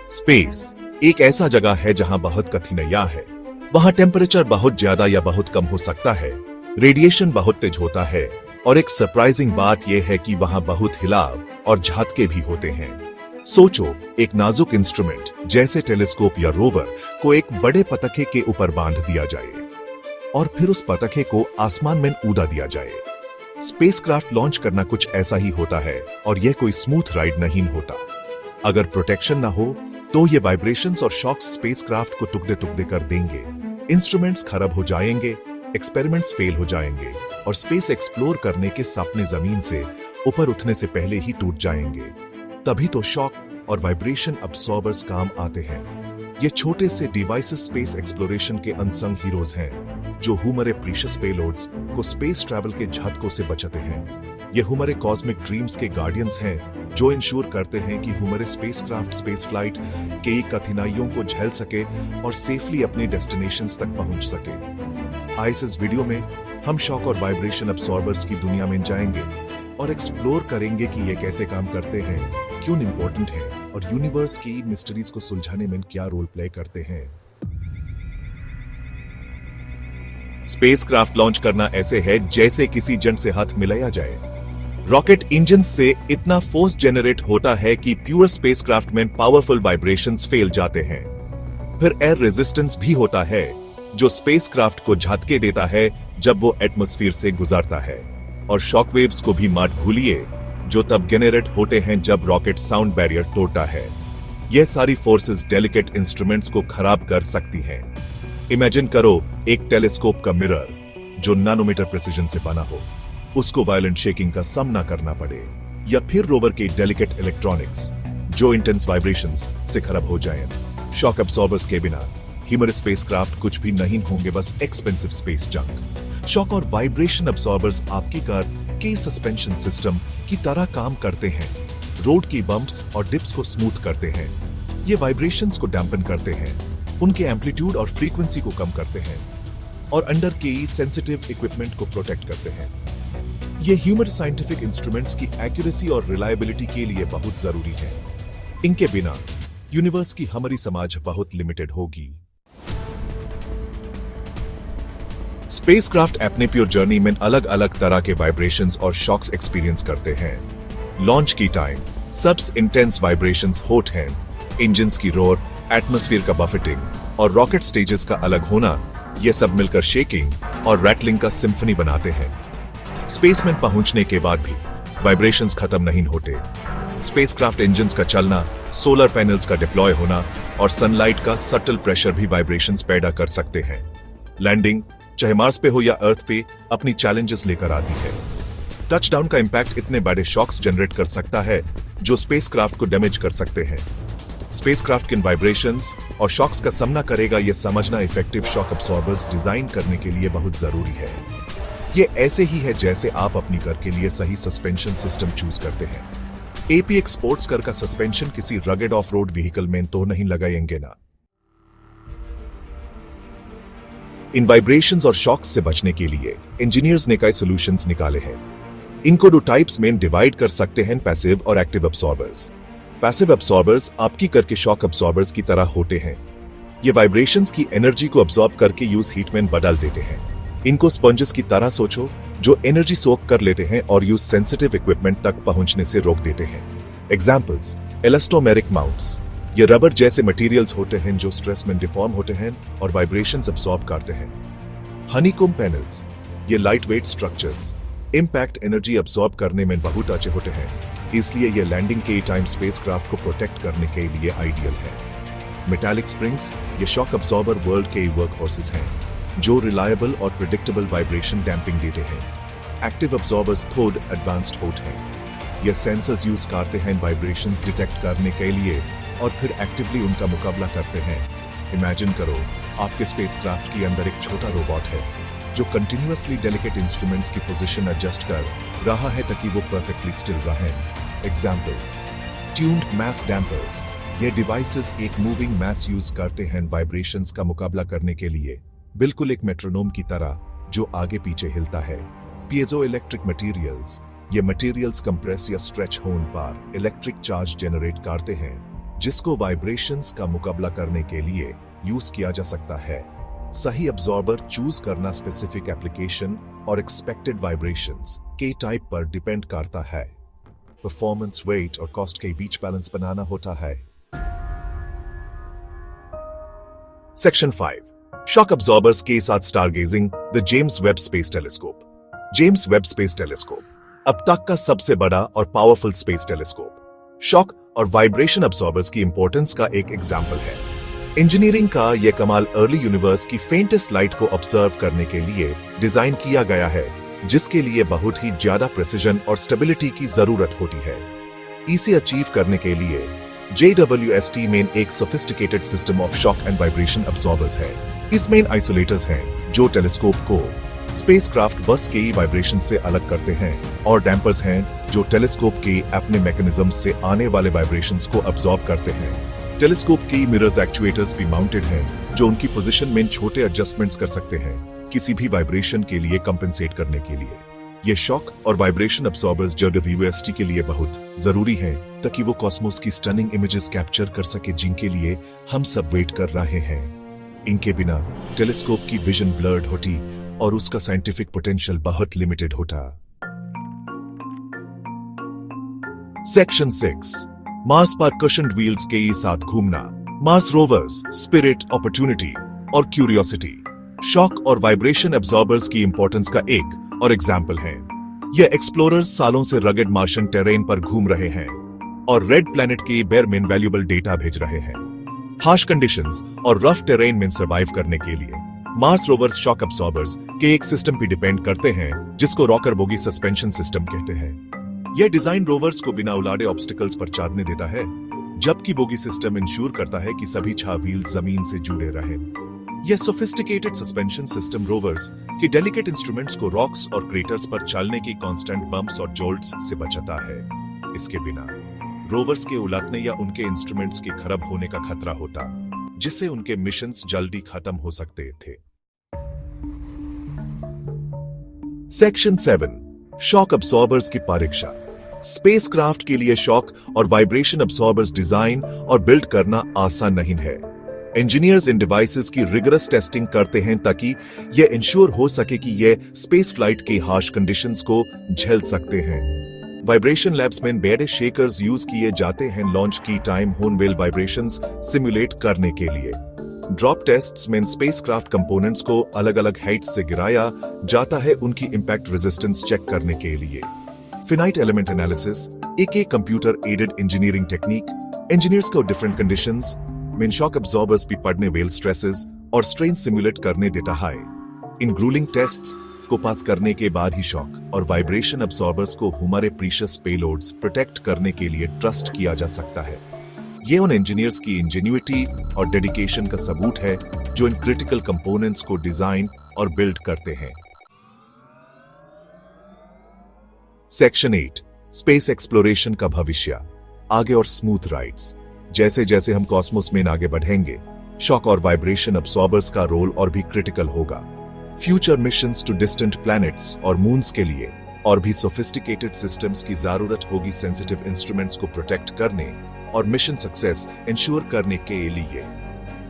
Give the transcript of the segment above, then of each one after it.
Space एक ऐसा जगह है जहां बहुत कठिनाइयां है। वहां टेम्परेचर बहुत ज्यादा या बहुत कम हो सकता है, रेडिएशन बहुत तेज होता है और एक सरप्राइजिंग बात यह है कि वहां बहुत हिलाव और झटके भी होते हैं। सोचो, एक नाजुक इंस्ट्रूमेंट जैसे टेलीस्कोप या रोवर को एक बड़े पतखे के ऊपर बांध दिया जाए और फिर उस पतखे को आसमान में उड़ा दिया जाए। स्पेसक्राफ्ट लॉन्च करना कुछ ऐसा ही होता है और यह कोई स्मूथ राइड नहीं होता। अगर प्रोटेक्शन ना हो तो ये वाइब्रेशंस और शॉक्स स्पेसक्राफ्ट को टुकड़े टुकड़े कर देंगे, इंस्ट्रूमेंट्स खराब हो जाएंगे, एक्सपेरिमेंट्स फेल हो जाएंगे और स्पेस एक्सप्लोर करने के सपने जमीन से ऊपर उठने से पहले ही टूट जाएंगे। तभी तो शॉक और वाइब्रेशन अब्सॉर्बर्स काम आते हैं। ये छोटे से डिवाइसेस स्पेस एक्सप्लोरेशन के अनसंग हीरोज हैं, जो हमारे प्रीशियस पेलोड्स को स्पेस ट्रैवल के झटकों से बचाते हैं। ये हमारे कॉस्मिक ड्रीम्स के गार्डियंस हैं, जो इंश्योर करते हैं कि हमारे स्पेसक्राफ्ट स्पेस फ्लाइट के कठिनाइयों को झेल सके और सेफली अपने डेस्टिनेशंस तक पहुंच सके। आज इस वीडियो में हम शॉक और वाइब्रेशन अब्सॉर्बर्स की दुनिया में जाएंगे और एक्सप्लोर करेंगे कि ये कैसे काम करते हैं, क्यों इंपॉर्टेंट है और यूनिवर्स की मिस्ट्रीज को सुलझाने में क्या रोल प्ले करते हैं। स्पेसक्राफ्ट लॉन्च करना ऐसे है जैसे किसी जंट से हाथ मिलाया जाए। रॉकेट इंजन से इतना फोर्स जनरेट होता है कि प्योर स्पेसक्राफ्ट में पावरफुल वाइब्रेशंस फैल जाते हैं। फिर एयर रेजिस्टेंस भी होता है, जो स्पेसक्राफ्ट को झटके देता है जब वो एटमॉस्फेयर से गुजरता है, और शॉकवेव्स को भी मत भूलिए, जो तब जनरेट होते हैं जब रॉकेट साउंड बैरियर तोड़ता है। यह सारी फोर्सेस डेलिकेट इंस्ट्रूमेंट्स को खराब कर सकती हैं। इमेजिन करो एक टेलीस्कोप का मिरर जो नैनोमीटर प्रिसीजन से बना हो, उसको वायलेंट शेकिंग का सामना करना पड़े, या फिर रोवर के डेलिकेट इलेक्ट्रॉनिक्स जो इंटेंस वाइब्रेशंस से खराब हो जाएं। शॉक अब्सॉर्बर्स के बिना हमारे स्पेसक्राफ्ट कुछ भी नहीं होंगे, बस एक्सपेंसिव स्पेस जंक। शॉक और वाइब्रेशन अब्सॉर्बर्स आपकी कार के सस्पेंशन सिस्टम की तरह काम करते हैं, रोड की बम्प्स और डिप्स को स्मूथ करते हैं। ये वाइब्रेशंस को डैम्पन करते हैं, उनके एम्पलीट्यूड और फ्रीक्वेंसी को कम करते हैं और अंडर के सेंसिटिव इक्विपमेंट को प्रोटेक्ट करते हैं। ये ह्यूमन साइंटिफिक इंस्ट्रूमेंट्स की एक्यूरेसी और रिलायबिलिटी के लिए बहुत जरूरी है। इनके बिना यूनिवर्स की हमारी समाज बहुत लिमिटेड होगी। स्पेसक्राफ्ट अपने प्योर जर्नी में अलग अलग तरह के वाइब्रेशंस और शॉक्स एक्सपीरियंस करते हैं। लॉन्च की टाइम सबसे इंटेंस वाइब्रेशंस होट हैं, इंजन्स की रोर, एटमॉस्फेयर का बफेटिंग और रॉकेट स्टेजेस का अलग होना, ये सब मिलकर शेकिंग और रैटलिंग का सिम्फनी बनाते हैं। स्पेस में पहुंचने के बाद भी वाइब्रेशंस खत्म नहीं होते। स्पेसक्राफ्ट इंजन्स का चलना, सोलर पैनल्स का डिप्लॉय होना और सनलाइट का सटल प्रेशर भी वाइब्रेशंस पैदा कर सकते हैं। लैंडिंग चाहे मार्स पे हो या अर्थ पे अपनी चैलेंजेस लेकर आती है। टचडाउन का इंपैक्ट इतने बड़े शॉक्स जनरेट कर सकता है जो स्पेसक्राफ्ट को डैमेज कर सकते हैं। स्पेसक्राफ्ट किन वाइब्रेशंस और शॉक्स का सामना करेगा, यह समझना इफेक्टिव शॉक अब्सॉर्बर्स डिजाइन करने के लिए बहुत जरूरी है। ये ऐसे ही है जैसे आप अपनी कार के लिए सही सस्पेंशन सिस्टम चूज करते हैं। एपीएक्स स्पोर्ट्स कार का सस्पेंशन किसी रगेड ऑफ रोड व्हीकल में तो नहीं लगाएंगे ना। इन वाइब्रेशंस और शॉक्स से बचने के लिए इंजीनियर्स ने कई सॉल्यूशंस निकाले हैं। इनको दो टाइप्स में डिवाइड कर सकते हैं, पैसिव और एक्टिव अब्सॉर्बर्स। पैसिव अब्सॉर्बर्स आपकी कार के शॉक अब्सॉर्बर्स की तरह होते हैं। ये वाइब्रेशंस की एनर्जी को अब्सॉर्ब करके यूज हीट में बदल देते हैं। इनको स्पंजेस की तरह सोचो, जो एनर्जी सोक कर लेते हैं और यूज सेंसिटिव इक्विपमेंट तक पहुंचने से रोक देते हैं। एग्जाम्पल्स, इलास्टोमेरिक माउंट्स, ये रबर जैसे मटेरियल्स होते हैं जो स्ट्रेस में डिफॉर्म होते हैं और वाइब्रेशंस अब्सॉर्ब करते हैं। हनीकॉम्ब पैनल्स, ये light weight structures impact energy absorb करने में बहुत अच्छे होते हैं, इसलिए ये लैंडिंग के टाइम स्पेसक्राफ्ट को प्रोटेक्ट करने के लिए आइडियल है। मेटालिक स्प्रिंग्स, ये शॉक अब्सॉर्बर वर्ल्ड के वर्क हॉर्सेस हैं, जो रिलायबल और प्रिडिक्टेबल वाइब्रेशन डैम्पिंग देते हैं। एक्टिव अब्सॉर्बर्स थोड़े एडवांस्ड होते हैं। ये सेंसर्स यूज करते हैं वाइब्रेशंस डिटेक्ट करने के लिए और फिर एक्टिवली उनका मुकाबला करते हैं। इमेजिन करो, आपके स्पेसक्राफ्ट के अंदर एक छोटा रोबोट है जो कंटिन्यूअसली डेलिकेट इंस्ट्रूमेंट्स की पोजीशन एडजस्ट कर रहा है ताकि वो परफेक्टली स्टिल रहें। एग्जाम्पल्स, ट्यून्ड मैस डैम्पर्स, ये डिवाइसेस एक मूविंग मैस यूज करते हैं वाइब्रेशंस का मुकाबला करने के लिए, बिल्कुल एक मेट्रोनोम की तरह जो आगे पीछे हिलता है। पीएजो इलेक्ट्रिक मटेरियल्स, ये मटेरियल्स कंप्रेस या स्ट्रेच होने पर इलेक्ट्रिक चार्ज जनरेट करते हैं, जिसको वाइब्रेशंस का मुकाबला करने के लिए यूज किया जा सकता है। सही अब्जॉर्बर चूज करना स्पेसिफिक एप्लीकेशन और एक्सपेक्टेड वाइब्रेशंस के टाइप पर डिपेंड करता है। परफॉर्मेंस, वेट और कॉस्ट के बीच बैलेंस बनाना होता है। सेक्शन 5 शॉक अब्जॉर्बर्स के साथ stargazing, the James Webb space telescope. James Webb space telescope अब तक का सबसे बड़ा और पावरफुल स्पेस टेलीस्कोप शॉक और वाइब्रेशन अब्जॉर्बर्स की इंपॉर्टेंस का एक एग्जाम्पल है। इंजीनियरिंग का यह कमाल अर्ली यूनिवर्स की फेंटेस्ट लाइट को ऑब्जर्व करने के लिए डिजाइन किया गया है, जिसके लिए बहुत ही ज्यादा प्रेसिजन और स्टेबिलिटी की जरूरत होती है। इसे अचीव करने के लिए JWST मेन एक sophisticated system of shock and vibration absorbers है। इसमें आइसोलेटर्स हैं जो टेलीस्कोप को स्पेसक्राफ्ट बस के वाइब्रेशन से अलग करते हैं, और डैम्पर्स हैं जो टेलीस्कोप के अपने मैकेनिज्म से आने वाले वाइब्रेशंस को अब्जॉर्ब करते हैं। टेलीस्कोप की मिरर्स एक्चुएटर्स भी माउंटेड हैं जो उनकी पोजीशन में छोटे एडजस्टमेंट्स कर सकते हैं किसी भी वाइब्रेशन के लिए कंपेंसेट करने के लिए। ये शॉक और वाइब्रेशन अब्जॉर्बर्स JWST के लिए बहुत जरूरी हैं ताकि वो कॉस्मोस की स्टनिंग इमेजेस कैप्चर कर सके जिनके लिए हम सब वेट कर रहे हैं। इनके बिना टेलीस्कोप की विजन ब्लर्ड होती और उसका साइंटिफिक पोटेंशियल बहुत लिमिटेड होता। सेक्शन 6 मार्स पर कुशन्ड व्हील्स के साथ घूमना, मार्स रोवर्स, स्पिरिट, अपॉर्चुनिटी और क्यूरियोसिटी शॉक और वाइब्रेशन अब्जॉर्बर्स की इंपॉर्टेंस का एक और एग्जाम्पल है। ये एक्सप्लोरर्स सालों से रगड मार्शियन टेरेन पर घूम रहे हैं और रेड प्लैनेट के बेर में वैल्यूएबल डेटा भेज रहे हैं। हार्श कंडीशंस और रफ टेरेन में सर्वाइव करने के लिए मार्स रोवर्स शॉक अब्सॉर्बर्स के एक सिस्टम पे डिपेंड करते हैं जिसको रॉकर बोगी सस्पेंशन सिस्टम कहते हैं। यह डिजाइन रोवर्स को बिना उलाड़े ऑब्स्टिकल्स पर चादने देता है, जबकि बोगी सिस्टम इंश्योर करता है कि सभी 6 व्हील्स जमीन से जुड़े रहें। यह सोफिस्टिकेटेड सस्पेंशन सिस्टम रोवर्स के डेलिकेट इंस्ट्रूमेंट्स को रॉक्स और क्रेटर्स पर चलने की कांस्टेंट बम्प्स और जोल्ट्स से बचाता है। इसके बिना रोवर्स के उलटने या उनके इंस्ट्रूमेंट्स के खराब होने का खतरा होता, जिससे उनके मिशंस जल्दी खत्म हो सकते थे। सेक्शन 7 शॉक अब्सॉर्बर्स की परीक्षा। स्पेसक्राफ्ट के लिए शॉक और वाइब्रेशन अब्सॉर्बर्स डिजाइन और बिल्ड करना आसान नहीं है। इंजीनियर्स इन डिवाइसेस की रिगरस टेस्टिंग करते हैं ताकि यह इंश्योर हो सके कि यह स्पेस फ्लाइट के हार्श कंडीशंस को झेल सकते हैं। वाइब्रेशन लैब्स में बेड शेकर्स यूज किए जाते हैं लॉन्च की टाइम होनवेल वाइब्रेशंस सिमुलेट करने के लिए। ड्रॉप टेस्ट्स में स्पेसक्राफ्ट कंपोनेंट्स को अलग अलग हाइट्स से गिराया जाता है उनकी इंपैक्ट रेजिस्टेंस चेक करने के लिए। फिनाइट एलिमेंट एनालिसिस एक computer aided engineering technique engineers को डिफरेंट कंडीशंस में शॉक अब्सॉर्बर्स भी पढ़ने वेल स्ट्रेसेस और स्ट्रेन सिमुलेट करने देता है। इन ग्रूलिंग टेस्ट्स को पास करने के बाद ही शॉक और वाइब्रेशन अब्सॉर्बर्स को हमारे प्रीशियस पेलोड्स प्रोटेक्ट करने के लिए ट्रस्ट किया जा सकता है। ये उन इंजीनियर्स की इंजेन्युइटी और डेडिकेशन का सबूत है जो इन क्रिटिकल कंपोनेंट्स को डिजाइन और बिल्ड करते हैं। सेक्शन 8 स्पेस एक्सप्लोरेशन का भविष्य, आगे और स्मूथ राइड्स। जैसे जैसे हम कॉस्मोस में आगे बढ़ेंगे, शॉक और वाइब्रेशन अब्सॉर्बर्स का रोल और भी क्रिटिकल होगा। Future missions to distant planets और मून्स के लिए और भी सोफिस्टिकेटेड सिस्टम्स की जरूरत होगी सेंसिटिव इंस्ट्रूमेंट्स को प्रोटेक्ट करने और मिशन सक्सेस इंश्योर करने के लिए।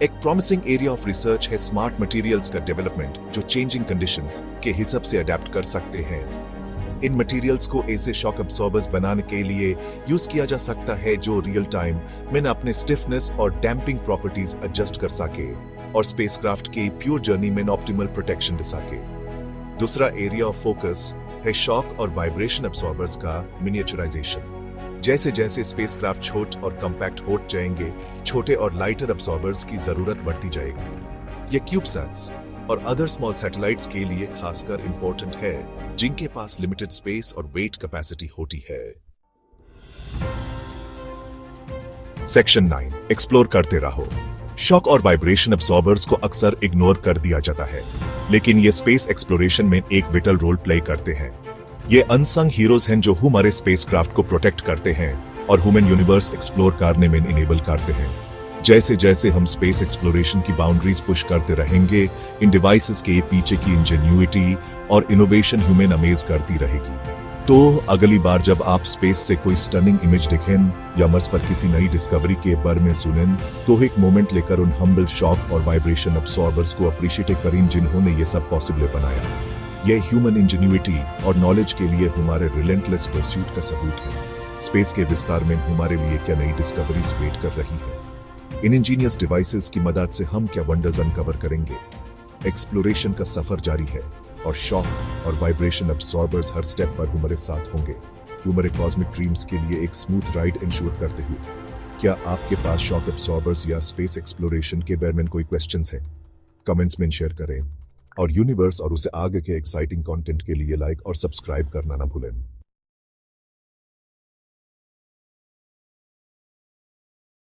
एक प्रॉमिसिंग एरिया ऑफ रिसर्च है स्मार्ट मटेरियल्स का डेवलपमेंट जो चेंजिंग कंडीशंस के हिसाब से अडेप्ट कर सकते हैं। इन मटेरियल्स को ऐसे शॉक अब्सॉर्बर्स बनाने के लिए यूज किया जा सकता है जो रियल टाइम में अपने स्टिफनेस और डैम्पिंग प्रॉपर्टीज एडजस्ट कर सके और स्पेसक्राफ्ट के प्योर जर्नी में ऑप्टिमल प्रोटेक्शन दे सके। दूसरा एरिया ऑफ फोकस है शॉक और वाइब्रेशन अब्सॉर्बर्स का मिनिएचराइजेशन। जैसे जैसे स्पेसक्राफ्ट छोटे और कॉम्पैक्ट होते जाएंगे, छोटे और लाइटर अब्सॉर्बर्स की जरूरत बढ़ती जाएगी। ये क्यूबसैट्स और अदर स्मॉल सैटेलाइट्स के लिए खासकर इंपॉर्टेंट है जिनके पास लिमिटेड स्पेस और वेट कैपेसिटी होती है। सेक्शन 9 एक्सप्लोर करते रहो। शॉक और वाइब्रेशन अब्सॉर्बर्स को अक्सर इग्नोर कर दिया जाता है, लेकिन ये स्पेस एक्सप्लोरेशन में एक विटल रोल प्ले करते हैं। ये अनसंग हीरोज हैं जो हमारे स्पेसक्राफ्ट को प्रोटेक्ट करते हैं और ह्यूमन यूनिवर्स एक्सप्लोर करने में इनेबल करते हैं। जैसे जैसे हम स्पेस एक्सप्लोरेशन की बाउंड्रीज पुश करते रहेंगे, इन डिवाइसेस के पीछे की इंजेन्युइटी और इनोवेशन ह्यूमन अमेज करती रहेगी। तो अगली बार जब आप स्पेस से कोई स्टनिंग इमेज देखें या मर्स पर किसी नई डिस्कवरी के बारे में सुनें, तो एक मोमेंट लेकर उन हम्बल शॉक और वाइब्रेशन अब्सॉर्बर्स को अप्रिशिएट करें जिन्होंने ये सब पॉसिबल बनाया। यह ह्यूमन इंजीन्यूइटी और नॉलेज के लिए हमारे रिलेंटलेस परस्यूट का सबूत है। स्पेस के विस्तार में हमारे लिए क्या नई डिस्कवरीज वेट कर रही है। इन इंजीनियस डिवाइसेस की मदद से हम क्या वंडर्स अनकवर करेंगे। एक्सप्लोरेशन का सफर जारी है और शॉक और वाइब्रेशन अब्सॉर्बर्स हर स्टेप पर हमारे साथ होंगे। हमारे कॉस्मिक ड्रीम्स के लिए एक स्मूथ राइड इंश्योर करते हुए, क्या आपके पास शॉक अब्सॉर्बर्स या स्पेस एक्सप्लोरेशन के बारे में कोई क्वेश्चंस हैं? कमेंट्स में शेयर करें और यूनिवर्स और उसे आगे के एक्साइटिंग कंटेंट के लिए लाइक और सब्सक्राइब करना ना भूलें।